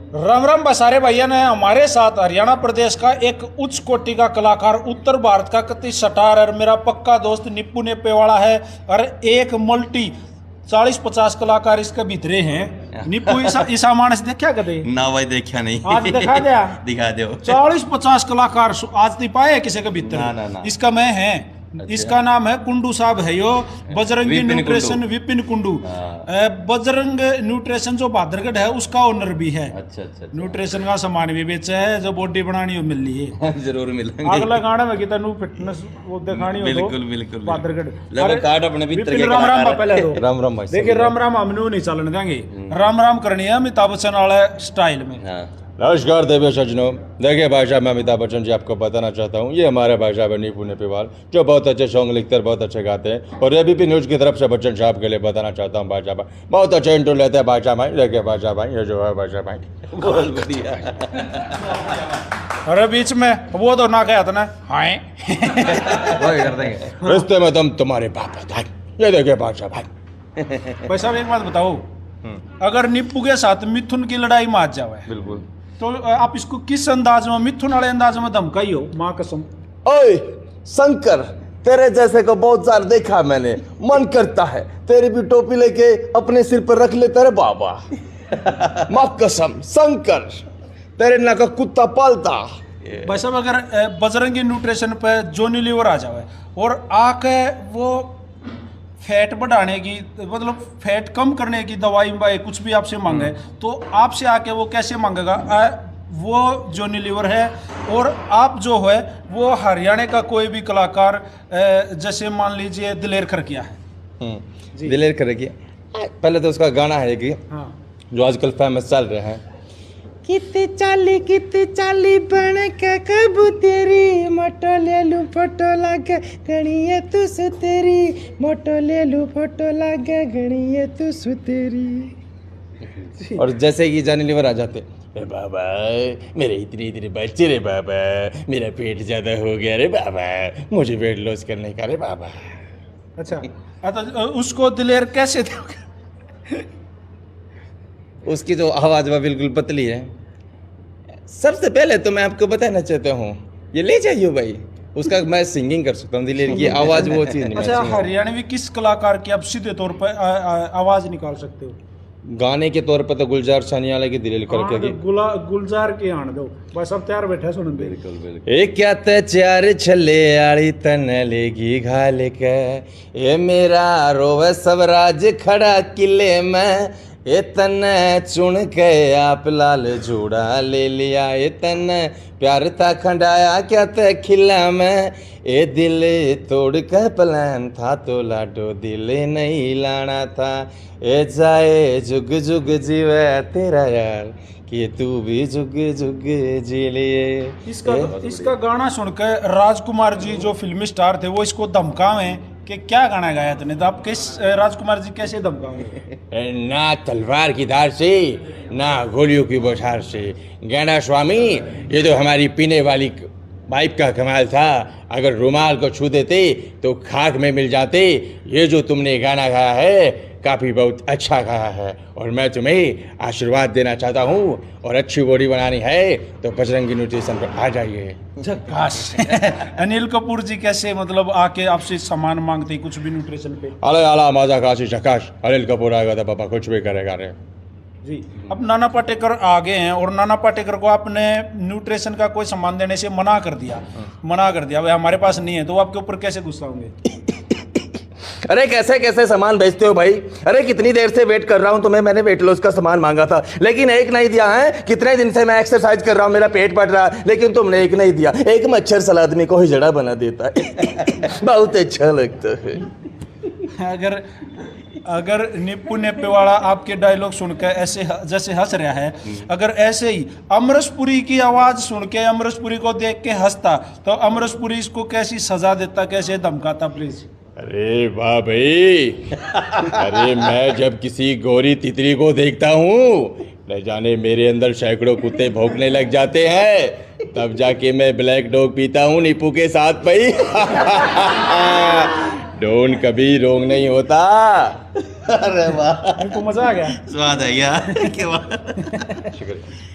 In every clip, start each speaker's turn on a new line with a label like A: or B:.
A: राम राम बसारे भैया ने हमारे साथ हरियाणा प्रदेश का एक उच्च कोटि का कलाकार, उत्तर भारत का कति सटार और मेरा पक्का दोस्त निप्पू नेपेवाला है। और एक मल्टी 40-50 कलाकार इसके भीतरे हैं। निप्पू ईसा मानस देखा कदे
B: ना भाई देखा नहीं,
A: आज दिखा दिया
B: दिखा दो।
A: 40-50 कलाकार आज नहीं पाए किसी के भीतर।
B: ना।
A: इसका मैं है।
B: अच्छा।
A: इसका नाम है कुंडू साहब है यो बजरंगी
B: विपिन
A: न्यूट्रिशन
B: कुंडू।
A: विपिन कुंडू। बजरंग न्यूट्रिशन जो भादरगढ़ है उसका ओनर भी है।
B: अच्छा।
A: न्यूट्रिशन का सामान भी बेचा है, जो बॉडी बनानी हो मिल रही है।
B: जरूर मिलेंगे।
A: अगला गाना में कितना फिटनेस वो दिखानी हो
B: बिल्कुल
A: भादरगढ़।
B: लगे कार्ड अपने भीतर के
A: राम राम पहले दो
B: राम राम भाई।
A: देखिए राम राम हम नहीं चलन देंगे, राम राम करनी है अमिताभ बच्चन वाले स्टाइल में।
C: नमस्कार देवी सज्जनों, देखिए भाई साहब मैं अमिताभ बच्चन जी आपको बताना चाहता हूँ, ये हमारे भाई साहब है निप्पू नेपेवाल, जो बहुत अच्छे सॉन्ग लिखते हैं, बहुत अच्छे गाते हैं। और एबीपी न्यूज़ की तरफ से बच्चन साहब के लिए बताना चाहता हूँ, भाई साहब बहुत अच्छे इंटरव्यू लेते हैं भाई साहब भाई। देखिए भाई साहब भाई, ये जो है भाई साहब भाई
B: बहुत बढ़िया।
A: अरे बीच में वो तो ना कहता था ना हाय
B: वही कर देंगे।
C: रिश्ते में तुम तुम्हारे बाप है भाई। ये देखिए भाई साहब भाई।
A: भाई साहब एक बात बताओ, अगर निप्पू के साथ मिथुन की लड़ाई मार जावे
B: बिल्कुल
A: तो आप इसको किस अंदाज में, मिथुन वाले अंदाज में धमकाई हो? माँ कसम।
D: ओए शंकर, तेरे जैसे को बहुत सार देखा मैंने, मन करता है तेरी भी टोपी लेके अपने सिर पर रख ले तेरे बाबा। माँ कसम शंकर, तेरे ना का कुत्ता पालता।
A: भाई साहब अगर बजरंगी न्यूट्रिशन पे जोनी लीवर आ जावे और आके वो फैट बढ़ाने की, मतलब फैट कम करने की दवाई बाई कुछ भी आपसे मांगे, तो आपसे आके वो कैसे मांगेगा? वो जोनी लीवर है और आप जो है वो हरियाणा का कोई भी कलाकार, जैसे मान लीजिए दिलेर खरकिया है।
C: दिलेर करेगी। पहले तो उसका गाना है कि
A: हाँ,
C: जो आजकल फेमस चल रहे हैं,
E: कितने चाली बन के कबू तेरी, मोटो ले लू फोटो लागे गणिये तू सुतेरी, मोटो ले लू फोटो लागे गणिये तू सुतेरी।
C: और जैसे कि जानी लीवर आ जाते, अरे बाबा मेरे इतने इतने बच्चे रे बाबा, मेरा पेट ज़्यादा हो गया रे बाबा, मुझे वेट लॉस करने का रे बाबा।
A: अच्छा तो उसको दिलेर कैसे दोगे?
C: उसकी जो आवाज़ वह बिल्कुल पतली है। सबसे पहले तो मैं आपको बताना चाहता हूँ, ये ले जाइए भाई, उसका मैं सिंगिंग कर सकता हूँ, दिलेर की आवाज़ वो चीज़ नहीं।
A: अच्छा हरियाणवी किस कलाकार की आप सीधे तौर पर आवाज निकाल सकते हो?
C: गाने के तौर पर तो गुलजार सानियाला की दिलेर करके की।
A: गुलजार के आने दो भाई, सब तैयार बैठे सुन।
B: बिल्कुल
C: ए क्या ते चार छले आड़ी तन लेगी घाल के, ए मेरा रोवे सब राज खड़ा किले में, ए तन चुन के आप लाल जूड़ा ले लिया, ए तन प्यार था खंडाया क्या ते खिला में, ए दिल तोड़ के प्लान था तो लाडो दिल नहीं लाना था, ए जाए जुग जुग जीवे तेरा यार, कि तू भी जुग जुग जी लिए।
A: इसका गाना सुनकर राजकुमार जी जो फिल्मी स्टार थे वो इसको धमकावे कि क्या गाना गाया तूने, तो आप किस राजकुमार जी कैसे धमकाओगे?
C: ना तलवार की धार से ना गोलियों की बौछार से, गैंडा स्वामी ये तो हमारी पीने वाली पाइप का कमाल था, अगर रुमाल को छू देते तो खाक में मिल जाते। ये जो तुमने गाना गाया है काफ़ी बहुत अच्छा गाया है, और मैं तुम्हें आशीर्वाद देना चाहता हूँ, और अच्छी बॉडी बनानी है तो बजरंगी न्यूट्रिशन पर आ जाइए।
A: झकास। अनिल कपूर जी कैसे मतलब आके आपसे सामान मांगते हैं कुछ भी न्यूट्रिशन पे?
C: अले आला मजा काशी झकाश, अनिल कपूर आएगा तो पापा कुछ भी करेगा रे
A: जी। अब नाना पाटेकर आ गए हैं और नाना पाटेकर को आपने न्यूट्रिशन का कोई सामान देने से मना कर दिया भाई हमारे पास नहीं है, तो आपके ऊपर कैसे गुस्सा होंगे?
D: अरे कैसे कैसे सामान बेचते हो भाई? अरे कितनी देर से वेट कर रहा हूं तुम्हें, मैंने वेट लॉस का सामान मांगा था लेकिन एक नहीं दिया है। कितने दिन से मैं एक्सरसाइज कर रहा हूं, मेरा पेट बढ़ रहा है, लेकिन तुमने एक नहीं दिया। एक मच्छर साल आदमी को हिजड़ा बना देता है। बहुत अच्छा लगता है।
A: अगर निप्पू नेपेवाला आपके डायलॉग सुनकर ऐसे जैसे हंस रहा है, अगर ऐसे ही अमरीश पुरी की आवाज सुन के अमरीश पुरी को देख के हंसता, तो अमरीश पुरी इसको कैसी सजा देता, कैसे धमकाता? प्लीज।
C: अरे वाह भाई। अरे मैं जब किसी गोरी तितली को देखता हूँ, न जाने मेरे अंदर सैकड़ों कुत्ते भौंकने लग जाते हैं, तब जाके मैं ब्लैक डॉग पीता हूँ निप्पू के साथ भाई।
D: टोन कभी रोंग नहीं होता।
B: अरे वाह,
A: निप्पू मजा आ गया।
B: स्वाद है यार, क्या बात।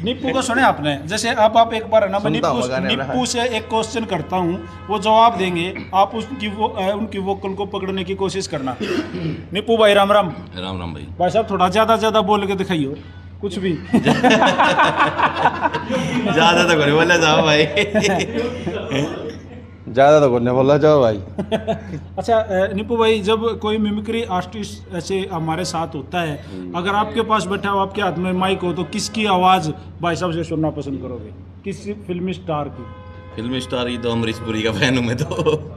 A: निप्पू को सुने आपने? जैसे अब आप एक बार है ना, मैं
D: सुनता हूँ, गाने वाला
A: निप्पू से एक क्वेश्चन करता हूँ, वो जवाब देंगे, आप उनकी वोकल को पकड़ने की कोशिश करना। निप्पू भाई राम राम।
B: राम राम भाई।
A: भाई साहब थोड़ा ज्यादा बोल के दिखाइयो कुछ भी।
B: ज्यादा तो कोई बोला जाओ भाई।
D: ज़्यादा तो करने बोला जाओ भाई।
A: अच्छा निप्पू भाई, जब कोई मिमिक्री आर्टिस्ट ऐसे हमारे साथ होता है, अगर आपके पास बैठा हो, आपके हाथ में माइक हो, तो किसकी आवाज़ भाई साहब से सुनना पसंद करोगे? किस फिल्मी स्टार की?
B: फिल्म स्टार ही तो अमरीश पुरी का फैन हूँ मैं तो।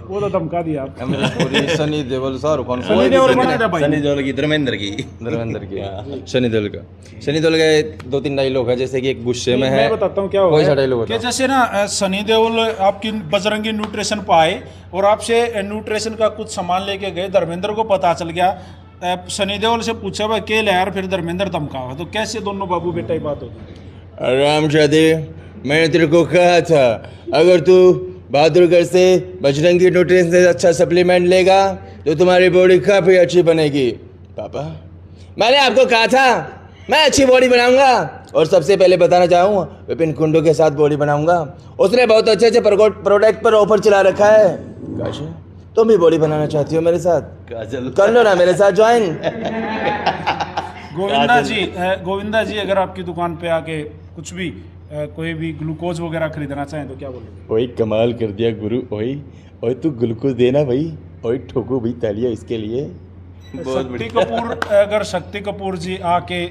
A: वो तो धमका दिया आप।
D: अमरीश पुरी, सनी देओल, शाहरुख खान,
A: सनी देओल बना था भाई।
B: सनी देओल की, धर्मेंद्र की।
D: धर्मेंद्र की, सनी देओल का। सनी देओल के 2-3 डायलॉग है, जैसे कि एक गुस्से में है।
A: मैं बताता हूँ क्या होगा।
D: कोई सा डायलॉग
A: कि
D: बताओ।
A: जैसे ना सनी देओल आपकी बजरंगी न्यूट्रिशन पाए और आपसे न्यूट्रिशन का कुछ सामान लेके गए, धर्मेंद्र को पता चल गया, सनी देओल से पूछा भाई के यार, फिर धर्मेंद्र धमका, तो कैसे दोनों बाबू बेटा की बात होगी?
D: आराम शादी, मैंने तेरे को कहा था अगर तू बहादुरगढ़ से बजरंगी न्यूट्रिशन से अच्छा सप्लीमेंट लेगा तो तुम्हारी बॉडी काफ़ी अच्छी बनेगी। पापा, मैंने आपको कहा था मैं अच्छी बॉडी बनाऊंगा, और सबसे पहले बताना चाहूँगा विपिन कुंडू के साथ बॉडी बनाऊंगा। उसने बहुत अच्छे प्रोडक्ट पर ऑफर चला रखा है। काशी, तुम भी बॉडी बनाना चाहती हो मेरे साथ?
B: काजल।
D: कर लो ना मेरे साथ ज्वाइन।
A: गोविंदा जी अगर आपकी दुकान पे आके कुछ भी कोई भी ग्लूकोज वगैरह खरीदना चाहें तो क्या बोलोगे?
D: ओए कमाल कर दिया गुरु। ओए तू ग्लूकोज देना भाई। ओए ठोको भाई तालियां इसके लिए।
A: शक्ति कपूर, अगर शक्ति कपूर जी आके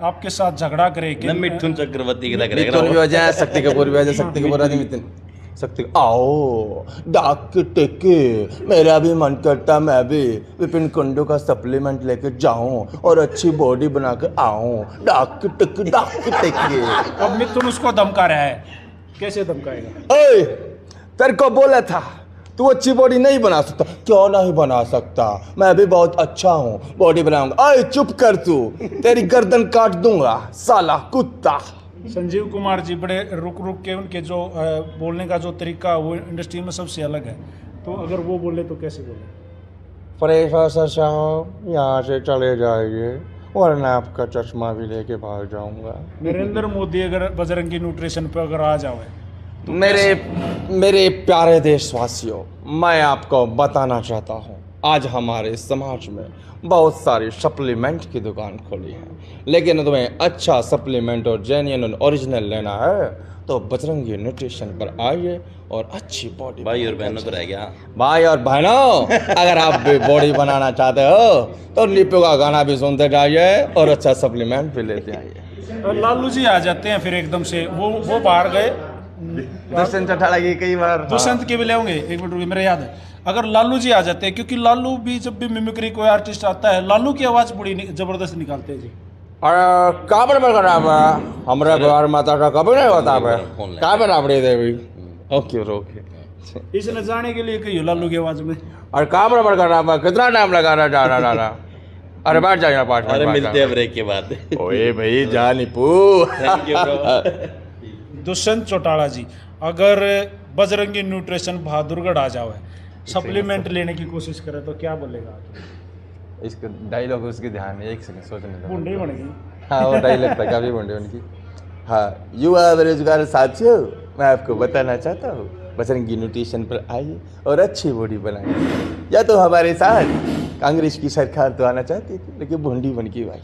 A: आपके साथ झगड़ा करे कि
B: मिथुन चक्रवर्ती की लग
D: मिथुन भी हो जाए, शक्ति कपूर भी हो जाए, शक्ति कपूर आदमी मिथुन शक्ति। आओ डाक टिक्के, मेरा भी मन करता मैं भी विपिन कुंडू का सप्लीमेंट लेके जाऊं और अच्छी बॉडी बना कर आऊं। डाक टिक्के।
A: अब मिथुन उसको धमका रहा है, कैसे धमकाएगा?
D: ओए तेरे को बोला था तू अच्छी बॉडी नहीं बना सकता। क्यों नहीं बना सकता? मैं भी बहुत अच्छा हूँ, बॉडी बनाऊंगा। ओए चुप कर तू, तेरी गर्दन काट दूंगा साला कुत्ता।
A: संजीव कुमार जी बड़े रुक के उनके जो बोलने का जो तरीका वो इंडस्ट्री में सबसे अलग है, तो अगर वो बोले तो कैसे बोले?
D: प्रोफेसर साहब यहाँ से चले जाइए वरना आपका चश्मा भी लेके भाग जाऊंगा।
A: नरेंद्र मोदी अगर बजरंगी न्यूट्रिशन पे अगर आ जाए तो
D: मेरे प्यारे देशवासियों, मैं आपको बताना चाहता हूँ आज हमारे समाज में बहुत सारी सप्लीमेंट की दुकान खोली है, लेकिन तुम्हें अच्छा सप्लीमेंट और जेन्युइन और ओरिजिनल लेना है तो बजरंगी न्यूट्रिशन पर आइए और अच्छी बॉडी।
B: भाई और बहनों तो रह गया।
D: भाई और बहनों, अगर आप भी बॉडी बनाना चाहते हो तो निप्पू का गाना भी सुनते जाइए और अच्छा सप्लीमेंट भी लेते आइए।
A: लालू जी आ जाते हैं फिर एकदम से, वो बाहर गए।
D: दुष्यंत चौटाला की कई बार
A: दुष्यंत के भी ले होंगे, एक मिनट रुकिए, मेरे याद है। अगर लालू जी आ जाते हैं, क्योंकि लालू भी जब भी मिमिक्री कोई आर्टिस्ट आता है, लालू की आवाज़ बड़ी जबरदस्त निकालते हैं जी।
D: अरे कहाँ पर खराब है हमारे बिहार माता का कभी नहीं होता है। कहाँ पर राबड़ी देवी? ओके ओके,
A: इसने जाने के लिए कही लालू की आवाज़ में।
D: और कहाँ पर खराब है? कितना टाइम लगा रहा जा रहा? अरे बैठ जाइए 5 मिनट।
B: अरे मिलते हैं ब्रेक के बाद।
D: ओए भाई जा निप्पू।
B: Thank you bro.
A: Dushyant Chautala ji, अगर बजरंगी न्यूट्रिशन बहादुरगढ़ आ जाओ, सप्लीमेंट लेने की कोशिश करे तो क्या बोलेगा आप?
D: इसका डायलॉग उसके ध्यान में एक सेकंड सोचने दो।
A: बुंडे बनेगी।
D: हाँ वो डायलॉग था काफी बुंडे उनकी। हाँ, युवा बेरोजगार साथियों, मैं आपको बताना चाहता हूँ बजरंगी न्यूट्रिशन पर आइए और अच्छी बॉडी बनाइए। या तो हमारे साथ कांग्रेस की सरकार तो आना चाहती थी लेकिन भुंडी बन की भाई।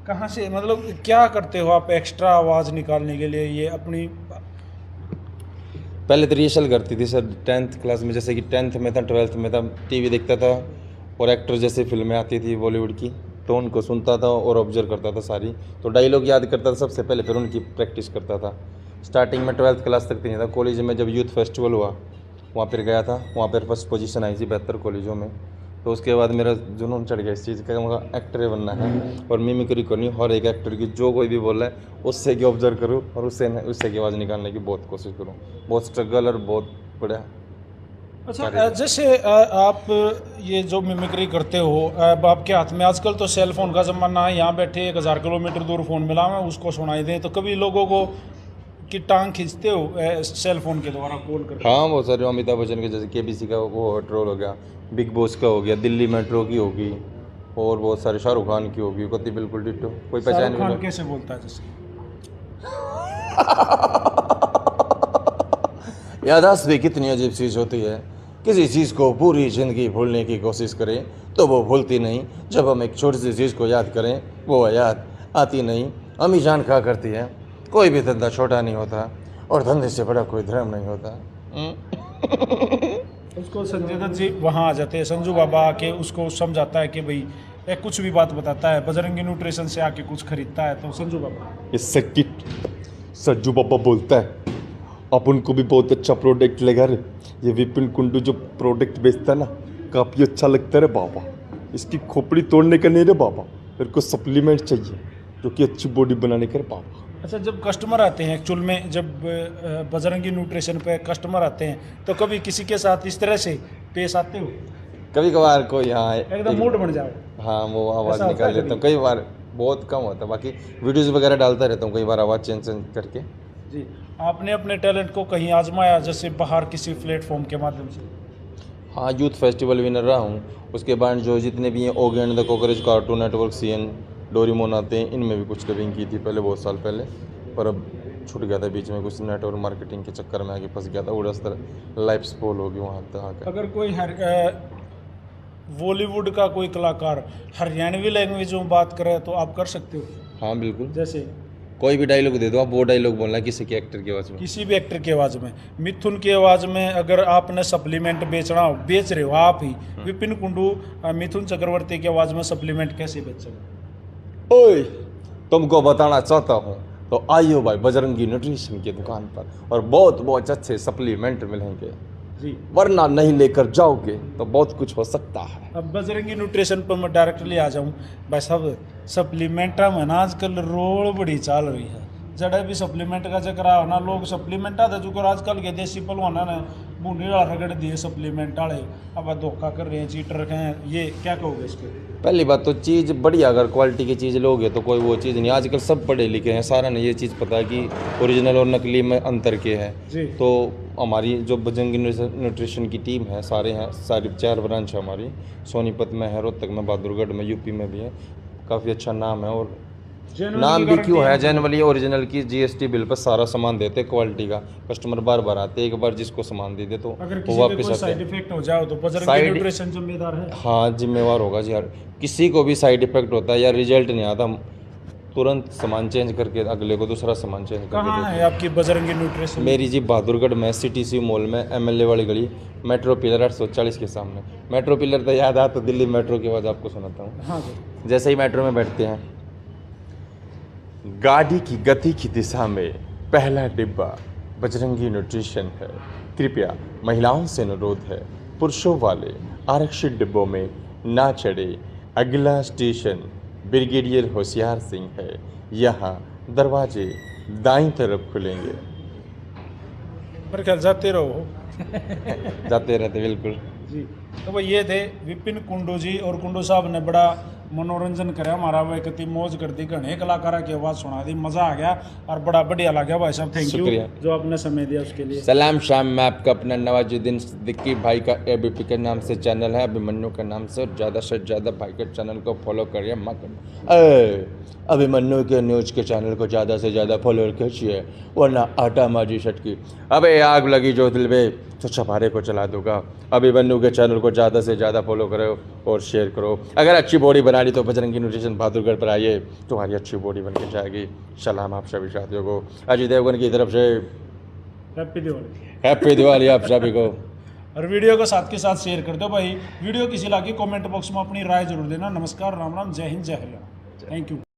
A: कहाँ से, मतलब क्या करते हो आप एक्स्ट्रा आवाज़ निकालने के लिए? ये अपनी
C: पहले तो रिहर्सल करती थी सर 10th क्लास में, जैसे कि 10th में था 12th में था, टीवी देखता था और एक्टर जैसे फिल्में आती थी बॉलीवुड की तो उनको सुनता था और ऑब्जर्व करता था सारी, तो डायलॉग याद करता था सबसे पहले, फिर उनकी प्रैक्टिस करता था। स्टार्टिंग में 12th क्लास तक नहीं था। कॉलेज में जब यूथ फेस्टिवल हुआ वहाँ पर गया था, वहाँ पर फर्स्ट पोजीशन आई थी 72 कॉलेजों में, तो उसके बाद मेरा जुनून चढ़ गया इस चीज़ का, मुझे एक्टर बनना है और मिमिक्री करनी। हर एक एक्टर की जो कोई भी बोल रहा है उससे की ऑब्जर्व करूँ और उससे की आवाज़ निकालने की बहुत कोशिश करूँ। बहुत स्ट्रगल और बहुत बड़ा।
A: अच्छा, जैसे आप ये जो मिमिक्री करते हो, अब आपके हाथ में आजकल तो सेल फोन का ज़माना है, यहाँ बैठे 1000 किलोमीटर दूर फ़ोन मिला हुआ उसको सुनाई दें, तो कभी लोगों को की टांग खींचते हो सेल फोन के द्वारा कॉल करके?
C: हाँ बहुत सारे अमिताभ बच्चन के, जैसे केबीसी का वो ट्रोल हो गया, बिग बॉस का हो गया, दिल्ली मेट्रो की होगी, और बहुत सारे शाहरुख खान की होगी, कति बिल्कुल डिट्टो, कोई पहचान
A: शाहरुख खान
C: नहीं।
A: कैसे बोलता है जैसे?
C: याददाश्त भी कितनी अजीब चीज़ होती है, किसी चीज़ को पूरी ज़िंदगी भूलने की कोशिश करें तो वो भूलती नहीं, जब हम एक छोटी सी चीज़ को याद करें वो याद आती नहीं। अम्मी जान कहा करती है, कोई भी धंधा छोटा नहीं होता और धंधे से बड़ा कोई धर्म नहीं होता।
A: उसको संजय दत्त जी वहाँ आ जाते हैं, संजू बाबा आके उसको समझाता है कि भाई कुछ भी बात बताता है, बजरंगी न्यूट्रिशन से आके कुछ खरीदता है तो संजू बाबा
F: इससे किट सज्जू बाबा बोलता है, अपन को भी बहुत अच्छा प्रोडक्ट लगा रे, ये विपिन कुंडू जो प्रोडक्ट बेचता है ना काफ़ी अच्छा लगता है रे बाबा, इसकी खोपड़ी तोड़ने का नहीं रे बाबा, मेरे को सप्लीमेंट चाहिए जो कि अच्छी बॉडी बनाने का रे बाबा।
A: अच्छा, जब कस्टमर आते हैं एक्चुअल में, जब बजरंगी न्यूट्रिशन पे कस्टमर आते हैं तो कभी किसी के साथ इस तरह से पेश आते हो?
C: कभी कभार कोई हाँ
A: एकदम मूड बन जाओ?
C: हाँ वो आवाज़
A: ऐसा होता
C: निकाल
A: है
C: लेता हूँ, कई बार, बहुत कम होता है, बाकी वीडियोज़ वगैरह डालता रहता हूँ, कई बार आवाज़ चेंज करके।
A: जी, आपने अपने टैलेंट को कहीं आजमाया जैसे बाहर किसी प्लेटफॉर्म के माध्यम से?
C: हाँ यूथ फेस्टिवल विनर रहा हूँ, उसके बाद जो जितने भी हैं Oggy and the cockroach, cartoon network, CN, Doraemon आते हैं, इनमें भी कुछ डबिंग की थी पहले, बहुत साल पहले, पर अब छूट गया था बीच में, कुछ नेटवर्क मार्केटिंग के चक्कर में आके फंस गया था, उड़स्तर लाइफ स्पॉल हो गई वहाँ तक आकर।
A: अगर कोई बॉलीवुड का कोई कलाकार हरियाणवी लैंग्वेज में बात करे तो आप कर सकते हो?
C: हाँ बिल्कुल,
A: जैसे
C: कोई भी डायलॉग दे दो आप, वो डायलॉग बोलना किसी के एक्टर की आवाज़ में।
A: किसी भी एक्टर की आवाज़ में। मिथुन की आवाज़ में अगर आपने सप्लीमेंट बेचना हो, बेच रहे हो आप ही, विपिन कुंडू मिथुन चक्रवर्ती की आवाज़ में सप्लीमेंट कैसे बेच सकते?
C: ओए तुमको बताना चाहता हूँ तो आइयो भाई बजरंगी न्यूट्रिशन की दुकान पर, और बहुत बहुत अच्छे सप्लीमेंट मिलेंगे,
A: जी।
C: वरना नहीं लेकर जाओगे तो बहुत कुछ हो सकता है।
A: अब बजरंगी न्यूट्रिशन पर मैं डायरेक्टली आ जाऊँ भाई साहब, सप्लीमेंट में ना आजकल रोल बड़ी चाल रही है, जड़े भी सप्लीमेंट का चक्कर आओ ना, लोग सप्लीमेंट आते जो आजकल के देसी पलवाना ने बूंदी रगड़ दिए सप्लीमेंट वाले, अब धोखा कर रहे हैं, चीटर हैं, ये क्या कहोगे इसके?
C: पहली बात तो चीज़ बढ़िया, अगर क्वालिटी की चीज़ लोगे तो कोई वो चीज़ नहीं, आजकल सब पढ़े लिखे हैं, सारा ने ये चीज़ पता है कि ओरिजिनल और नकली में अंतर क्या है।
A: जी।
C: तो हमारी जो बजरंगी न्यूट्रिशन की टीम है, सारे हैं, सारी 4 ब्रांच है हमारी, सोनीपत में है, रोहतक में, बहादुरगढ़ में, यूपी में भी है, काफ़ी अच्छा नाम है, और नाम भी क्यों है, जेनुअली ओरिजिनल की जीएसटी बिल पर सारा सामान देते क्वालिटी का, कस्टमर बार बार आते, एक बार जिसको सामान दे दे तो
A: अगर
C: वो
A: किसी
C: वापस
A: को
C: आते
A: साइड
C: हैं।
A: इफेक्ट हो जाए तो बजरंगी
C: Side-
A: न्यूट्रिशन जिम्मेदार है?
C: हाँ जिम्मेवार होगा जी यार, किसी को भी साइड इफेक्ट होता है या रिजल्ट नहीं आता, तुरंत सामान चेंज करके अगले को दूसरा सामान चेंज करके
A: कहाँ
C: देते
A: है
C: हैं।
A: आपकी बजरंगी न्यूट्रिशन?
C: मेरी जी बहादुरगढ़ में CTC मॉल में, MLA वाली गली, मेट्रो पिलर 840 के सामने। मेट्रो पिलर तो याद आता, दिल्ली मेट्रो की आवाज़ आपको सुनाता हूँ।
A: हाँ जी।
C: जैसे ही मेट्रो में बैठते हैं, गाड़ी की गति की दिशा में पहला डिब्बा बजरंगी न्यूट्रिशन है, कृपया महिलाओं से अनुरोध है पुरुषों वाले आरक्षित डिब्बों में ना चढ़े, अगला स्टेशन ब्रिगेडियर होशियार सिंह है, यहाँ दरवाजे दाईं तरफ खुलेंगे।
A: पर ख्याल जाते रहो।
C: जाते रहते बिल्कुल
A: जी। तो भाई ये थे विपिन कुंडू जी, और कुंडू साहब ने बड़ा मनोरंजन करा हमारा, भाई कति मौज कर दी, घने कलाकारा की आवाज़ सुना दी, मज़ा आ गया और बड़ा बढ़िया लगा भाई साहब, थैंक यू
C: शुक्रिया।
A: जो आपने समय दिया उसके लिए।
C: सलाम शाम, मैं आपका अपना नवाजुद्दीन सिद्दीकी भाई का ABP के नाम से चैनल है, अभिमन्यु के नाम से, और ज़्यादा से ज़्यादा भाई के चैनल को फॉलो करिए, अभिमन्यु के न्यूज़ के चैनल को ज़्यादा से ज़्यादा फॉलो कीजिए, वरना आटा माजी सटकी, अबे आग लगी जो दिल में तो छपारे को चला दूंगा। अभिमन्यु के चैनल को ज़्यादा से ज़्यादा फॉलो करो और शेयर करो। अगर अच्छी बॉडी बनानी तो बजरंगी न्यूट्रिशन बहादुरगढ़ पर आइए, तुम्हारी अच्छी बॉडी बन के जाएगी। सलाम आप सभी साथियों को अजय देवगन की तरफ से
A: हैप्पी दिवाली।
C: हैप्पी दिवाली आप सभी को।
A: और वीडियो को साथ के साथ शेयर कर दो भाई। वीडियो किसी लगी कमेंट बॉक्स में अपनी राय जरूर देना। नमस्कार, राम राम, जय हिंद, जय हरियाणा, थैंक यू।